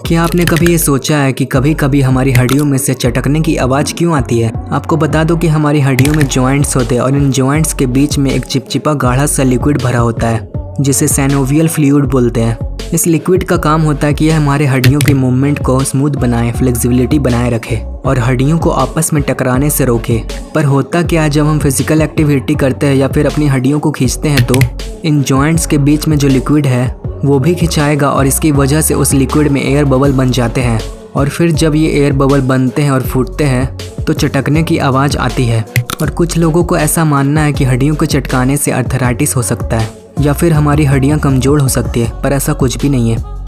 क्या आपने कभी ये सोचा है कि कभी कभी हमारी हड्डियों में से चटकने की आवाज़ क्यों आती है? आपको बता दो कि हमारी हड्डियों में जॉइंट्स होते हैं और इन जॉइंट्स के बीच में एक चिपचिपा गाढ़ा सा लिक्विड भरा होता है जिसे सैनोवियल फ्लूइड बोलते हैं। इस लिक्विड का काम होता है कि यह हमारे हड्डियों की मूवमेंट को स्मूथ बनाए, फ्लेक्सिबिलिटी बनाए रखे और हड्डियों को आपस में टकराने से रोके। पर होता क्या है, जब हम फिजिकल एक्टिविटी करते हैं या फिर अपनी हड्डियों को खींचते हैं तो इन जॉइंट्स के बीच में जो लिक्विड है वो भी खिंचाएगा और इसकी वजह से उस लिक्विड में एयर बबल बन जाते हैं। और फिर जब ये एयर बबल बनते हैं और फूटते हैं तो चटकने की आवाज़ आती है। और कुछ लोगों को ऐसा मानना है कि हड्डियों को चटकाने से अर्थराइटिस हो सकता है या फिर हमारी हड्डियां कमज़ोर हो सकती है, पर ऐसा कुछ भी नहीं है।